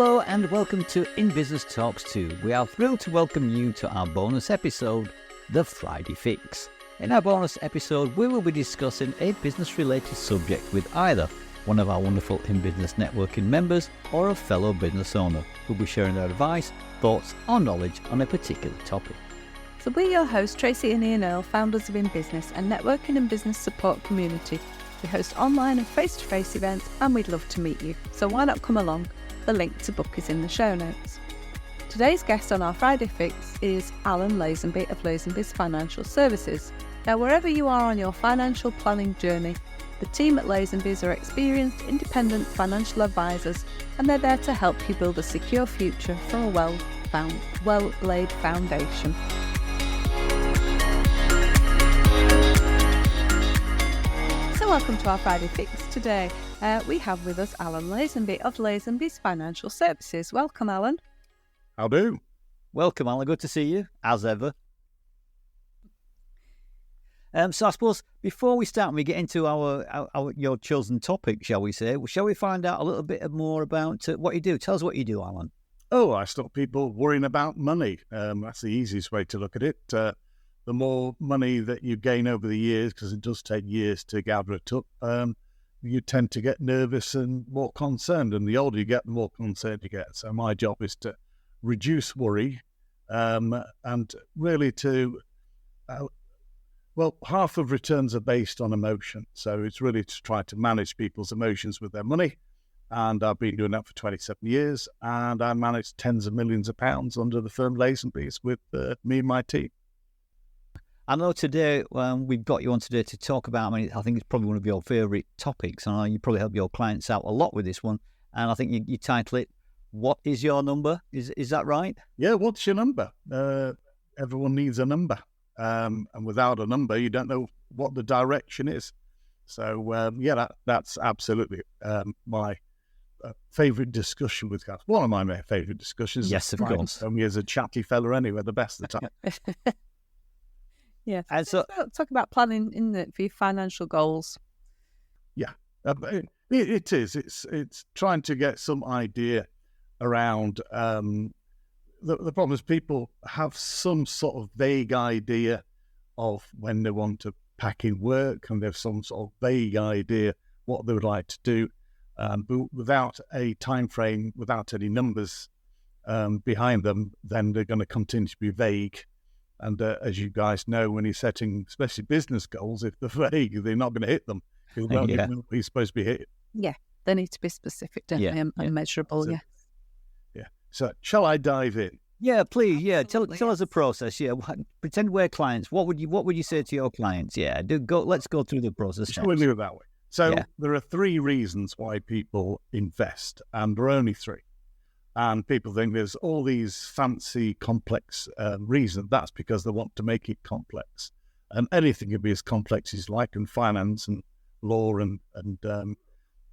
Hello and welcome to In Business Talks 2. We are thrilled to welcome you to our bonus episode, The Friday Fix. In our bonus episode, we will be discussing a business-related subject with either one of our wonderful In Business Networking members or a fellow business owner who will be sharing their advice, thoughts or knowledge on a particular topic. So we're your hosts, Tracy and Ian Earle, founders of In Business and networking and business support community. We host online and face-to-face events and we'd love to meet you. So why not come along? The link to book is in the show notes. Today's guest on our Friday Fix is Alan Lazenby of Lazenby's Financial Services. Now, wherever you are on your financial planning journey, the team at Lazenby's are experienced, independent financial advisors, and they're there to help you build a secure future from a well-laid foundation. So welcome to our Friday Fix today. We have with us Alan Lazenby of Lazenby's Financial Services. Welcome, Alan. How do? Welcome, Alan. Good to see you, as ever. So I suppose before we start and we get into your chosen topic, shall we find out a little bit more about what you do? Tell us what you do, Alan. Oh, I stop people worrying about money. That's the easiest way to look at it. The more money that you gain over the years, because it does take years to gather it up, you tend to get nervous and more concerned. And the older you get, the more concerned you get. So my job is to reduce worry and really half of returns are based on emotion. So it's really to try to manage people's emotions with their money. And I've been doing that for 27 years. And I manage tens of millions of pounds under the firm Lazenby's with me and my team. I know today we've got you on today to talk about, I think it's probably one of your favourite topics. I know you probably help your clients out a lot with this one. And I think you title it, What is Your Number? Is that right? Yeah, what's your number? Everyone needs a number. And without a number, you don't know what the direction is. So, that's absolutely my favourite discussion with guys. One of my favourite discussions. Yes, of course. Me as a chatty fella anyway, the best of the time. Yeah. And so talk about planning for your financial goals. Yeah, it is. It's trying to get some idea around. The problem is people have some sort of vague idea of when they want to pack in work, and they have some sort of vague idea what they would like to do, but without a time frame, without any numbers behind them, then they're going to continue to be vague. And as you guys know, when you're setting, especially business goals, if they're vague, they're not going to hit them. Because you're supposed to be hit. Yeah, they need to be specific, don't they, and measurable, Yeah. So, shall I dive in? Yeah, please. Yeah, tell us the process. Yeah, pretend we're clients. What would you say to your clients? Yeah, let's go through the process. We'll do it that way. So there are three reasons why people invest, and there are only three. And people think there's all these fancy, complex reasons. That's because they want to make it complex. And anything can be as complex as you like, and finance and law and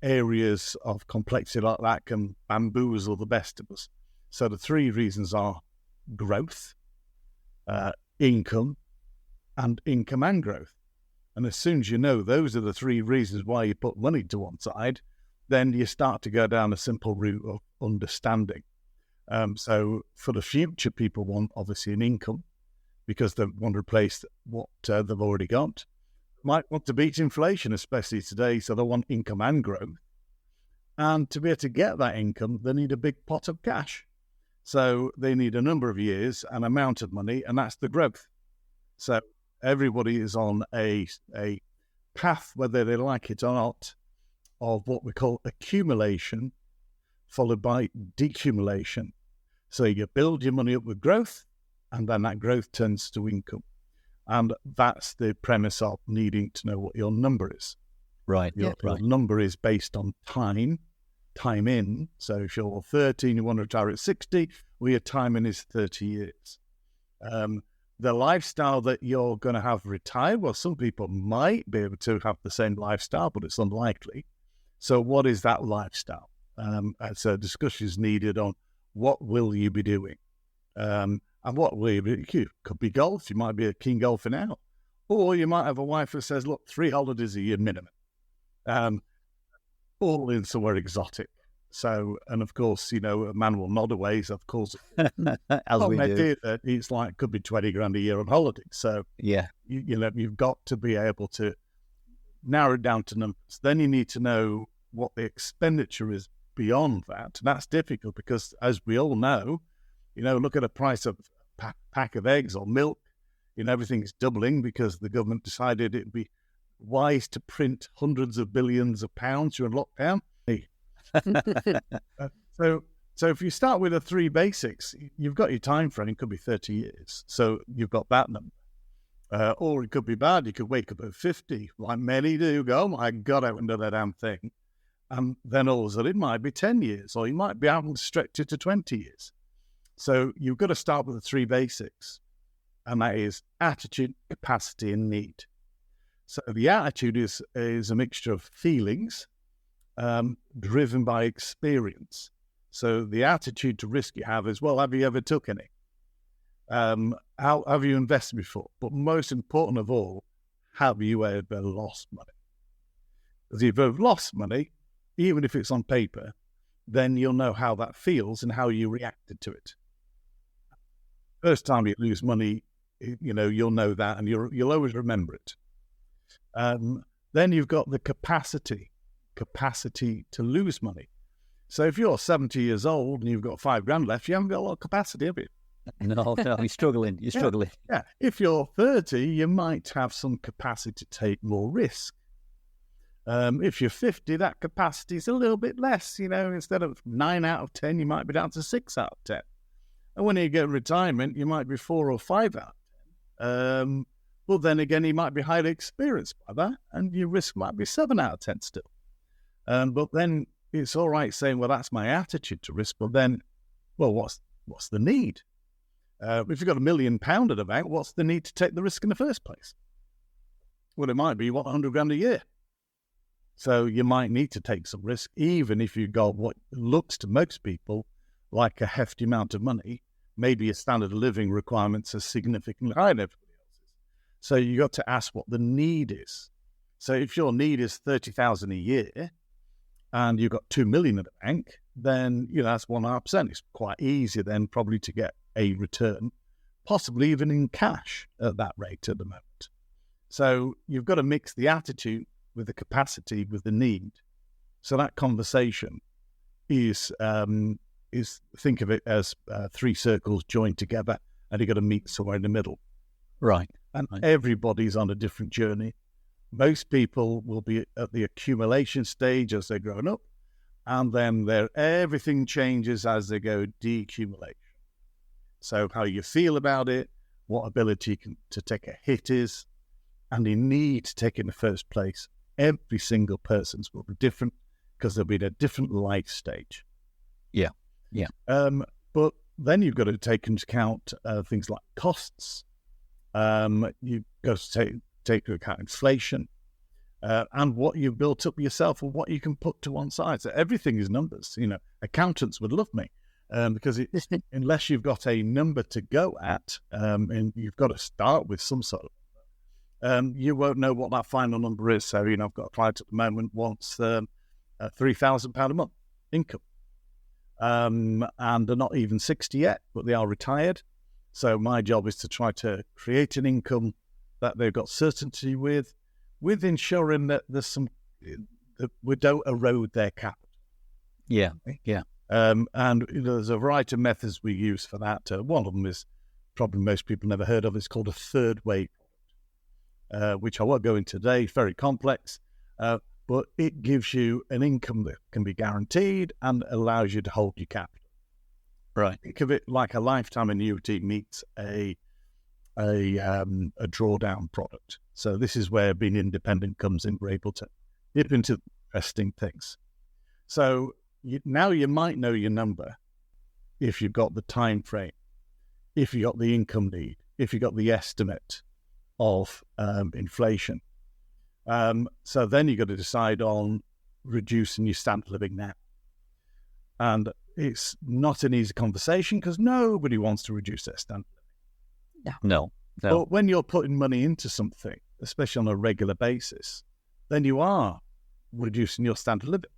areas of complexity like that can bamboozle the best of us. So the three reasons are growth, income and growth. And as soon as you know those are the three reasons why you put money to one side, then you start to go down a simple route of understanding. So for the future, people want obviously an income because they want to replace what they've already got. Might want to beat inflation, especially today, so they want income and growth. And to be able to get that income, they need a big pot of cash. So they need a number of years, an amount of money, and that's the growth. So everybody is on a path, whether they like it or not, of what we call accumulation, followed by decumulation. So you build your money up with growth, and then that growth turns to income. And that's the premise of needing to know what your number is. Right. Your number is based on time in. So if you're 30 and you want to retire at 60, well, your time in is 30 years. The lifestyle that you're going to have retired, well, some people might be able to have the same lifestyle, but it's unlikely. So what is that lifestyle? So discussion is needed on what will you be doing? And what will you be? You could be golf. You might be a keen golfer now. Or you might have a wife who says, look, 3 holidays a year minimum. All in somewhere exotic. So, and of course, a man will nod away. So, of course, As we do. It's like, could be 20 grand a year on holiday. So, Yeah. you've got to be able to narrow it down to numbers. Then you need to know what the expenditure is beyond that. And that's difficult because, as we all know, look at the price of a pack of eggs or milk. Everything's doubling because the government decided it'd be wise to print hundreds of billions of pounds during lockdown. So if you start with the three basics, you've got your time frame. It could be 30 years. So you've got that number. Or it could be bad. You could wake up at 50, like many do, go, oh my God, I haven't done that damn thing. And then all of a sudden it might be 10 years, or you might be able to stretch it to 20 years. So you've got to start with the three basics. And that is attitude, capacity, and need. So the attitude is a mixture of feelings driven by experience. So the attitude to risk you have is, well, have you ever took any? How have you invested before? But most important of all, have you ever lost money? Because if you've lost money, even if it's on paper, then you'll know how that feels and how you reacted to it. First time you lose money, you'll know that, and you'll always remember it. Then you've got the capacity to lose money. So if you're 70 years old and you've got 5 grand left, you haven't got a lot of capacity, have you? No, you're struggling. You're struggling. Yeah. If you're 30, you might have some capacity to take more risk. If you're 50, that capacity is a little bit less. Instead of 9 out of 10, you might be down to 6 out of 10. And when you get retirement, you might be 4 or 5 out of 10. But then again, you might be highly experienced by that, and your risk might be 7 out of 10 still. But then it's all right saying, well, that's my attitude to risk. But then, well, what's the need? If you've got £1 million at the bank, what's the need to take the risk in the first place? Well, it might be you want 100 grand a year. So you might need to take some risk, even if you've got what looks to most people like a hefty amount of money. Maybe your standard of living requirements are significantly higher than everybody else's. So you got to ask what the need is. So if your need is 30,000 a year and you've got 2 million at the bank, then that's 1.5%. It's quite easy then probably to get a return, possibly even in cash at that rate at the moment. So you've got to mix the attitude with the capacity, with the need. So that conversation is think of it as 3 circles joined together, and you've got to meet somewhere in the middle. Right. And everybody's on a different journey. Most people will be at the accumulation stage as they're growing up, and then everything changes as they go decumulation. So how you feel about it, what ability to take a hit is, and the need to take it in the first place. Every single person's will be different because they'll be at a different life stage. Yeah. But then you've got to take into account things like costs. You've got to take into account inflation and what you've built up yourself and what you can put to one side. So everything is numbers. Accountants would love me because unless you've got a number to go at, and you've got to start with some sort of you won't know what that final number is. So, I've got a client at the moment wants £3,000 a month income. And they're not even 60 yet, but they are retired. So my job is to try to create an income that they've got certainty with ensuring that there's that we don't erode their capital. Yeah. And there's a variety of methods we use for that. One of them is probably most people never heard of. It's called a third way product, which I won't go into today. It's very complex, but it gives you an income that can be guaranteed and allows you to hold your capital. Right. Think of it like a lifetime annuity meets a drawdown product. So this is where being independent comes in. We're able to dip into interesting things. So now you might know your number if you've got the time frame, if you got the income need, if you got the estimate of inflation. So then you've got to decide on reducing your standard of living now. And it's not an easy conversation because nobody wants to reduce their standard of living. No. But when you're putting money into something, especially on a regular basis, then you are reducing your standard of living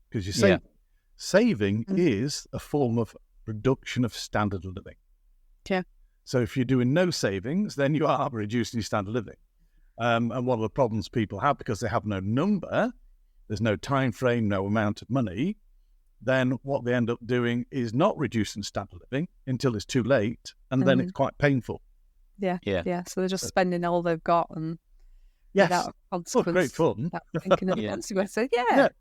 because you're saving. Saving is a form of reduction of standard of living. Yeah. So if you're doing no savings, then you are reducing your standard of living. And one of the problems people have, because they have no number, there's no time frame, no amount of money, then what they end up doing is not reducing standard of living until it's too late, and then it's quite painful. Yeah. So they're just spending all they've got and without consequence. Great fun. Without thinking of the consequences.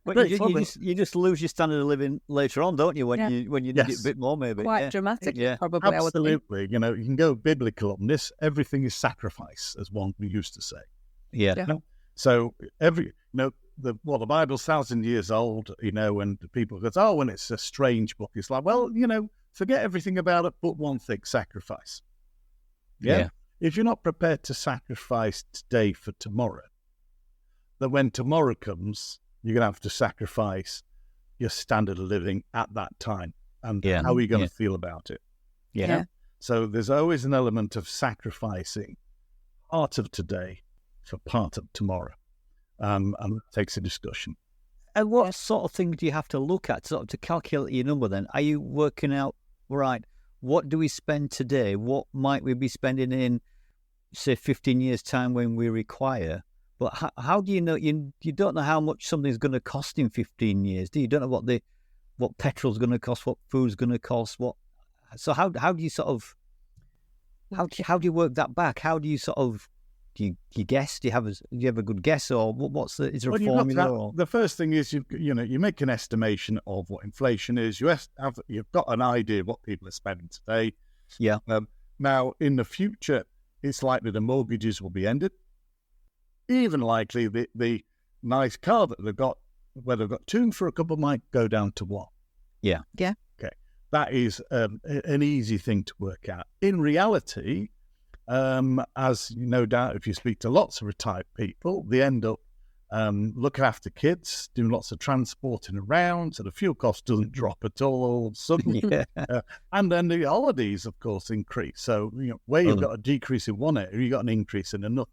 But you just lose your standard of living later on, don't you? When you need it a bit more, maybe. Quite dramatic, probably. Absolutely. You know, you can go biblical on this. Everything is sacrifice, as one used to say. Yeah. So the Bible's 1,000 years old, and people go, oh, when it's a strange book, it's like, well, forget everything about it, but one thing, sacrifice. Yeah. If you're not prepared to sacrifice today for tomorrow, then when tomorrow comes, you're going to have to sacrifice your standard of living at that time. And how are you going to feel about it? Yeah. So there's always an element of sacrificing part of today for part of tomorrow. And it takes a discussion. And what sort of thing do you have to look at to calculate your number then? Are you working out, right, what do we spend today? What might we be spending in, say, 15 years' time when we require? But how do you know? You don't know how much something's going to cost in 15 years, do you? You don't know what petrol's going to cost, what food's going to cost, So how do you sort of, how do you work that back? How do you sort of, do you guess? Do you have a good guess, or is there a formula? The first thing is you make an estimation of what inflation is. You've got an idea of what people are spending today. Yeah. Now in the future, it's likely the mortgages will be ended. Even likely the nice car that they've got, where they've got two for a couple, might go down to one. Yeah. Yeah. Okay. That is an easy thing to work out. In reality, as no doubt, if you speak to lots of retired people, they end up looking after kids, doing lots of transporting around, so the fuel cost doesn't drop at all of a sudden. And then the holidays, of course, increase. So where you've got a decrease in one area, you've got an increase in another.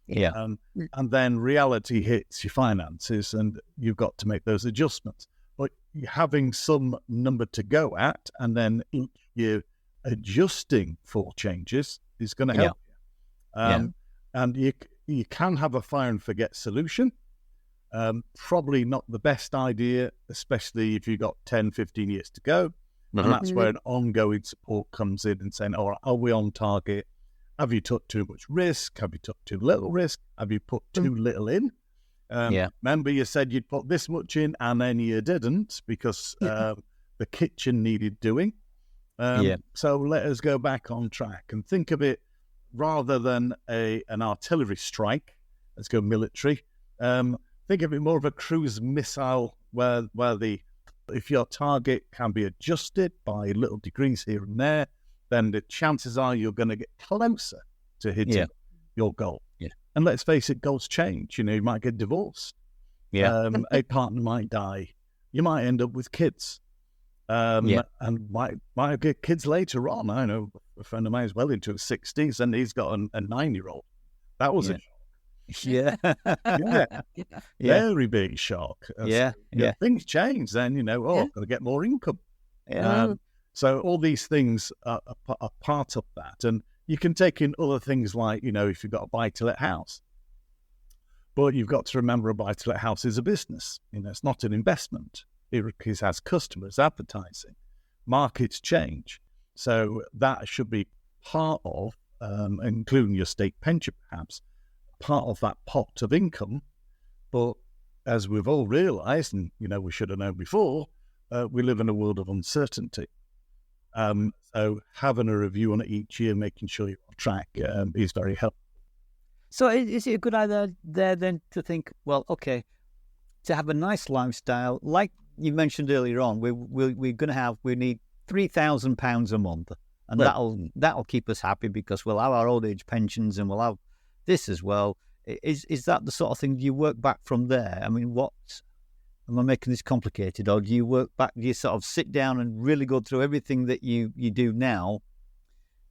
Yeah. And then reality hits your finances, and you've got to make those adjustments. But having some number to go at, and then each year adjusting for changes is going to help you. And you can have a fire and forget solution. Probably not the best idea, especially if you've got 10, 15 years to go. And that's where an ongoing support comes in and saying, all right, are we on target? Have you took too much risk? Have you took too little risk? Have you put too little in? Remember you said you'd put this much in and then you didn't because the kitchen needed doing. So let us go back on track and think of it rather than an artillery strike. Let's go military. Think of it more of a cruise missile where if your target can be adjusted by little degrees here and there, then the chances are you're going to get closer to hitting your goal. Yeah. And let's face it, goals change. You might get divorced. Yeah. A partner might die. You might end up with kids. And might get kids later on. I know a friend of mine is well into his 60s and he's got a 9-year-old. That was a shock. Very big shock. Things change then, I've got to get more income. So all these things are part of that. And you can take in other things like, if you've got a buy-to-let house. But you've got to remember a buy-to-let house is a business. It's not an investment. It has customers, advertising. Markets change. So that should be part of, including your state pension perhaps, part of that pot of income. But as we've all realised, and we should have known before, we live in a world of uncertainty. So having a review on it each year, making sure you're on track is very helpful. So is it a good idea there then to think, well, okay, to have a nice lifestyle, like you mentioned earlier on, we need £3,000 a month, and that'll keep us happy because we'll have our old age pensions and we'll have this as well. Is that the sort of thing? Do you work back from there? I mean, am I making this complicated, or do you work back? Do you sort of sit down and really go through everything that you do now,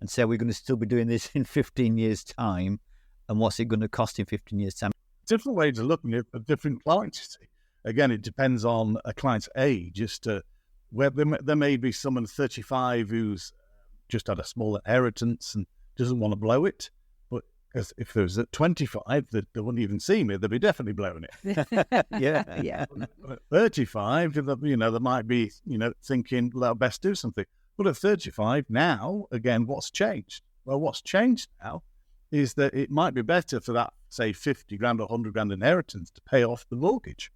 and say we're going to still be doing this in 15 years' time, and what's it going to cost in 15 years' time? Different ways of looking at different clients. Again, it depends on a client's age as to where there may be someone 35 who's just had a small inheritance and doesn't want to blow it. But if there was at 25, they wouldn't even see me. They'd be definitely blowing it. Yeah. At 35, they might be, thinking, well, best do something. But at 35 now, again, what's changed? Well, what's changed now is that it might be better for that, say, 50 grand or 100 grand inheritance to pay off the mortgage.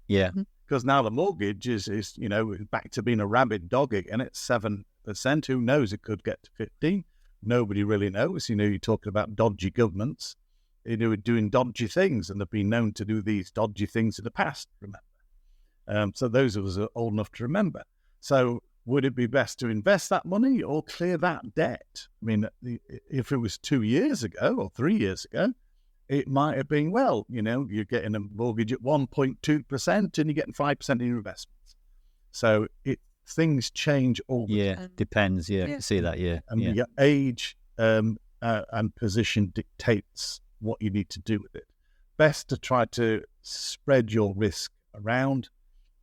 Yeah. Because now the mortgage is back to being a rabid dog again at 7%. Who knows? It could get to 15. Nobody really knows. You're talking about dodgy governments, doing dodgy things, and they've been known to do these dodgy things in the past, remember. So those of us are old enough to remember. So would it be best to invest that money or clear that debt? I mean, if it was 2 years ago or 3 years ago, it might have been, well, you're getting a mortgage at 1.2% and you're getting 5% in your investments. So things change all the time. Depends. Yeah, see that. Yeah, and your age and position dictates what you need to do with it. Best to try to spread your risk around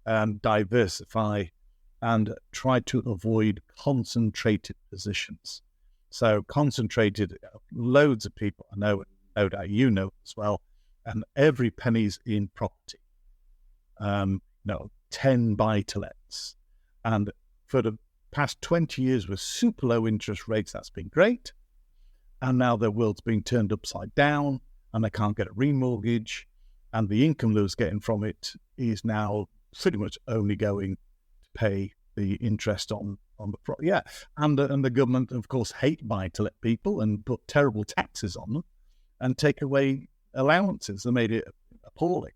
and diversify, and try to avoid concentrated positions. So concentrated, loads of people I know, no doubt you know as well, and every penny's in property. 10 buy-to-lets. And for the past 20 years with super low interest rates, that's been great. And now the world's being turned upside down and they can't get a remortgage. And the income they're getting from it is now pretty much only going to pay the interest on the property. Yeah. And the government, of course, hate buy-to-let people and put terrible taxes on them and take away allowances. They made it appalling.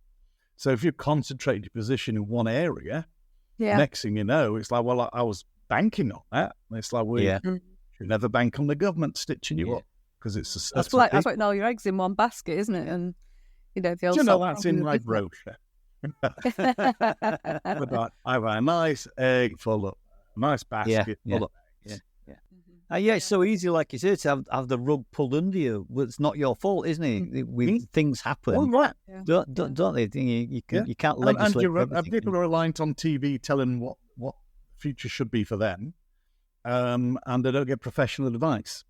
So if you concentrate your position in one area, next thing you know, it's like, well, I was banking on that. And it's like, you never bank on the government stitching you up, because it's that's like putting all your eggs in one basket, isn't it? And the old that's in my brochure. But I have a nice egg full of nice basket full of eggs. It's so easy, like you said, to have the rug pulled under you. Well, it's not your fault, isn't it? Things happen. Well, right. Don't they? You can't legislate. And people are reliant on TV telling what the future should be for them, and they don't get professional advice.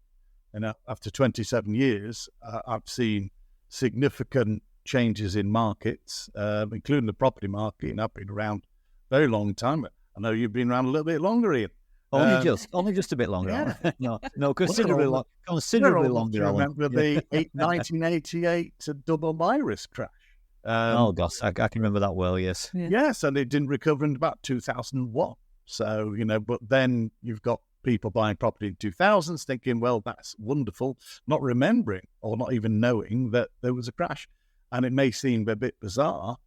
And after 27 years, I've seen significant changes in markets, including the property market, and I've been around a very long time. I know you've been around a little bit longer, Ian. Only just a bit longer. No, considerably longer. I remember the 1988 double virus crash. Oh gosh, I can remember that well. Yes. Yes, and it didn't recover in about 2001. So but then you've got people buying property in 2000s thinking, well, that's wonderful, not remembering or not even knowing that there was a crash. And it may seem a bit bizarre,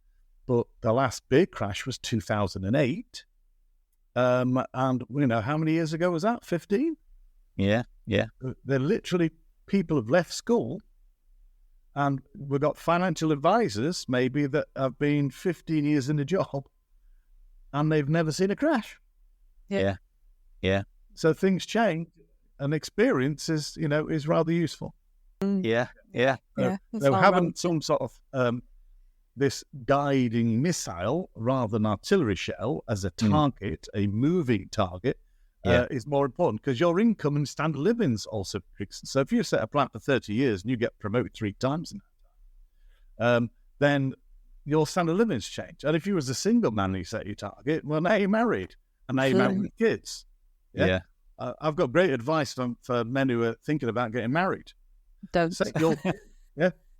but the last big crash was 2008. And how many years ago was that? 15? Yeah. They're literally, people have left school, and we've got financial advisors maybe that have been 15 years in the job and they've never seen a crash. Yeah. So things change, and experience is rather useful. Yeah. So having some sort of this guiding missile rather than artillery shell as a target, a moving target, is more important, because your income and standard of living is also fixed. So if you set a plan for 30 years and you get promoted 3 times in that time, then your standard of living's changed. And if you was a single man and you set your target, well, now you're married, and now you're married with kids. Yeah. I've got great advice for men who are thinking about getting married. Don't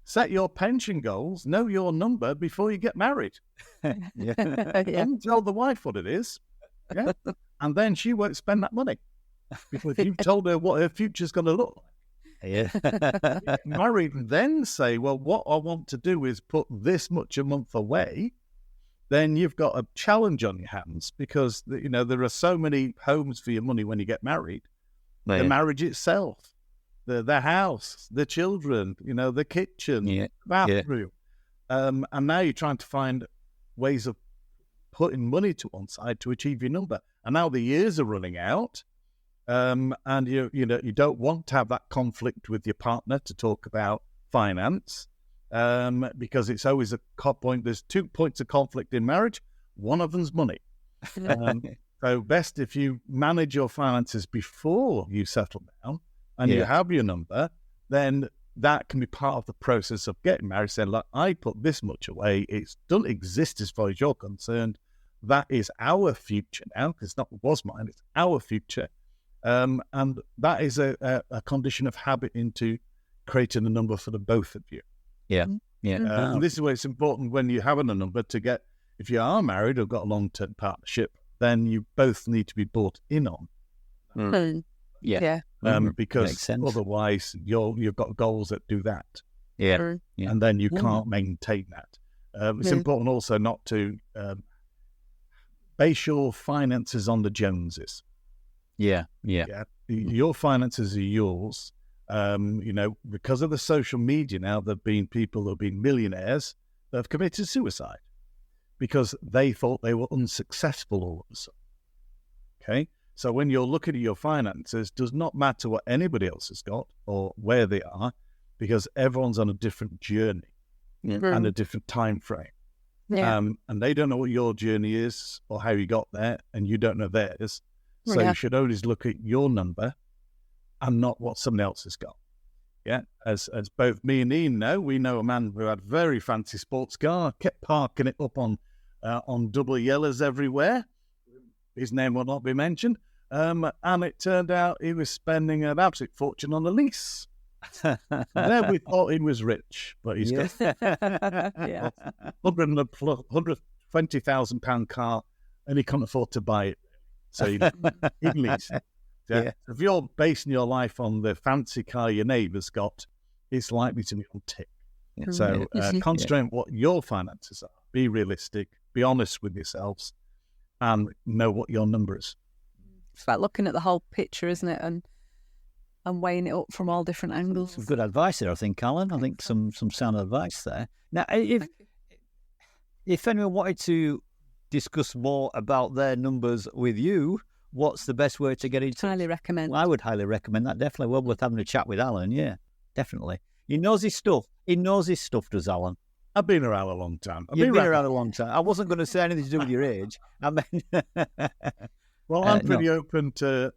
set your pension goals, know your number before you get married. And tell the wife what it is. Yeah. And then she won't spend that money, because you've told her what her future's going to look like. Yeah. Married, then say, well, what I want to do is put this much a month away. Then you've got a challenge on your hands, because there are so many homes for your money when you get married. The marriage itself, the house, the children, the kitchen, bathroom. And now you're trying to find ways of putting money to one side to achieve your number. And now the years are running out, and you don't want to have that conflict with your partner to talk about finance, because it's always a point. There's 2 points of conflict in marriage. One of them's money. So best if you manage your finances before you settle down and you have your number, then that can be part of the process of getting married, saying, look, I put this much away. It doesn't exist as far as you're concerned. That is our future now, because it's not what was mine, it's our future. And that is a condition of habit into creating a number for the both of you. Yeah. And this is where it's important when you have a number to get, if you are married or got a long-term partnership, then you both need to be bought in on. Because otherwise you've got goals that do that. And then you can't maintain that. It's important also not to base your finances on the Joneses. Your finances are yours. Because of the social media now, there have been people that have been millionaires that have committed suicide because they thought they were unsuccessful all of a sudden. Okay? So when you're looking at your finances, does not matter what anybody else has got or where they are, because everyone's on a different journey and a different time frame. And they don't know what your journey is or how you got there, and you don't know theirs. So you should always look at your number and not what someone else has got. As both me and Ian know, we know a man who had a very fancy sports car, kept parking it up on double yellows everywhere. His name will not be mentioned. And it turned out he was spending an absolute fortune on a lease. There we thought he was rich, but he's got £120,000 car, and he couldn't afford to buy it. So he leased it. If you're basing your life on the fancy car your neighbour's got, it's likely to be on tick. So concentrate on what your finances are. Be realistic. Be honest with yourselves, and know what your number is. It's about looking at the whole picture, isn't it, and weighing it up from all different angles. Some good advice there, I think, Alan. I think some sound advice there. Now, if anyone wanted to discuss more about their numbers with you, what's the best way to get in touch? Highly recommend. Well, I would highly recommend that. Definitely well worth having a chat with Alan. Yeah, definitely. He knows his stuff. Does Alan? I've been around a long time. You've been around a long time. I wasn't going to say anything to do with your age. I mean, well, I'm pretty open to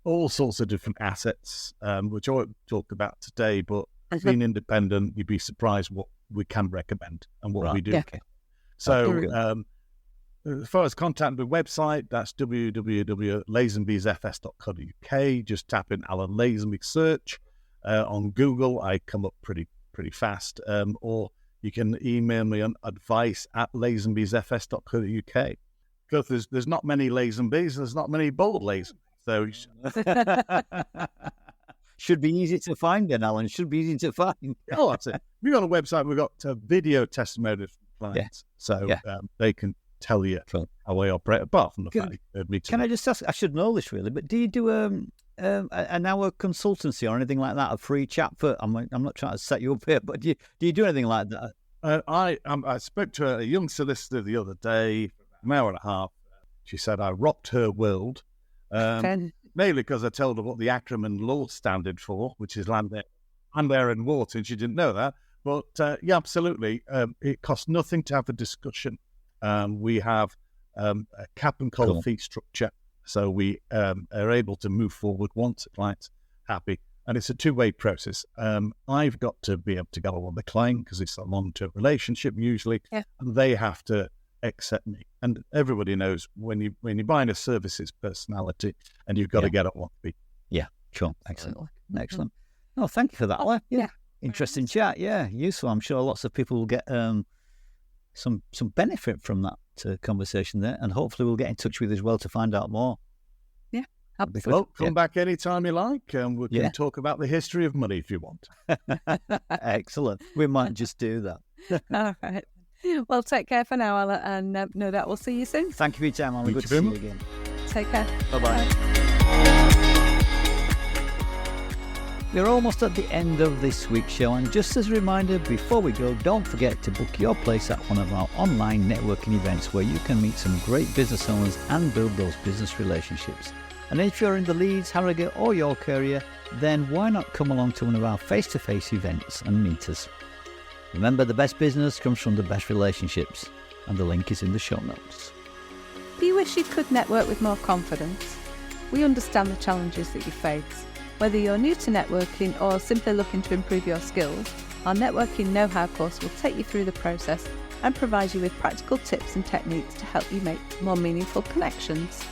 all sorts of different assets, which I talked about today. But being independent, you'd be surprised what we can recommend and what we do. Yeah. So, as far as contacting the website, that's www.lazenbysfs.co.uk. Just tap in Alan Lazenby search on Google. I come up pretty fast. Or you can email me on advice@lazenbysfs.co.uk. Because there's not many Lazenbys, there's not many bold Lazenbys. So should be easy to find then, Alan. Should be easy to find. Oh, that's it. We've got a website. We've got video testimonials from clients. So they can tell you how I operate, apart from the fact you heard me today. Can I just ask, I should know this really, but do you do an hour consultancy or anything like that, a free chat for, I'm not trying to set you up here, but do you do anything like that? I spoke to a young solicitor the other day for an hour and a half. She said I rocked her world, mainly because I told her what the acronym law standard for, which is land, air and water, and she didn't know that. But absolutely. It costs nothing to have a discussion. We have a cap and collar fee structure, so we are able to move forward once the client's happy, and it's a two-way process. I've got to be able to get on the client because it's a long-term relationship usually, and they have to accept me. And everybody knows when you're buying a service, it's personality, and you've got to get on one feet. Yeah, sure, excellent. Oh, thank you for that. Interesting chat. Yeah, useful. I'm sure lots of people will get some benefit from that conversation there, and hopefully we'll get in touch with you as well to find out more. Yeah, absolutely. Well, come back anytime you like, and we can talk about the history of money if you want. Excellent. We might just do that. All right. Well, take care for now, Alan, and no doubt we'll see you soon. Thank you for your time, Alan. Good to see you again. Take care. Bye-bye. We're almost at the end of this week's show, and just as a reminder before we go, don't forget to book your place at one of our online networking events where you can meet some great business owners and build those business relationships. And if you're in the Leeds, Harrogate or York area, then why not come along to one of our face-to-face events and meet us. Remember, the best business comes from the best relationships, and the link is in the show notes. Do you wish you could network with more confidence? We understand the challenges that you face. Whether you're new to networking or simply looking to improve your skills, our Networking Know-How course will take you through the process and provide you with practical tips and techniques to help you make more meaningful connections.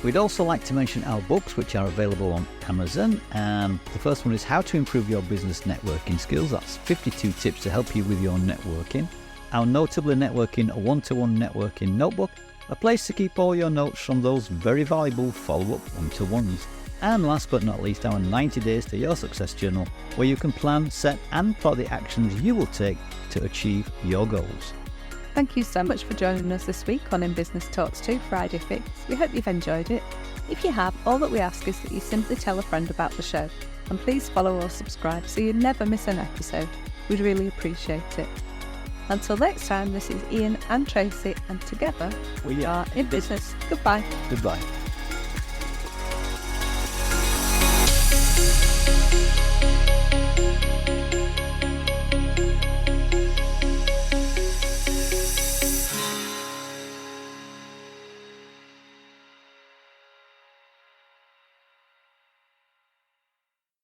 We'd also like to mention our books, which are available on Amazon. The first one is How to Improve Your Business Networking Skills. That's 52 tips to help you with your networking. Our Notably Networking, a one-to-one networking notebook, a place to keep all your notes from those very valuable follow-up one-to-ones. And last but not least, our 90 Days to Your Success Journal, where you can plan, set and plot the actions you will take to achieve your goals. Thank you so much for joining us this week on In Business Talks 2 Friday Fix. We hope you've enjoyed it. If you have, all that we ask is that you simply tell a friend about the show. And please follow or subscribe so you never miss an episode. We'd really appreciate it. Until next time, this is Ian and Tracy, and together we are In Business. Goodbye. Goodbye.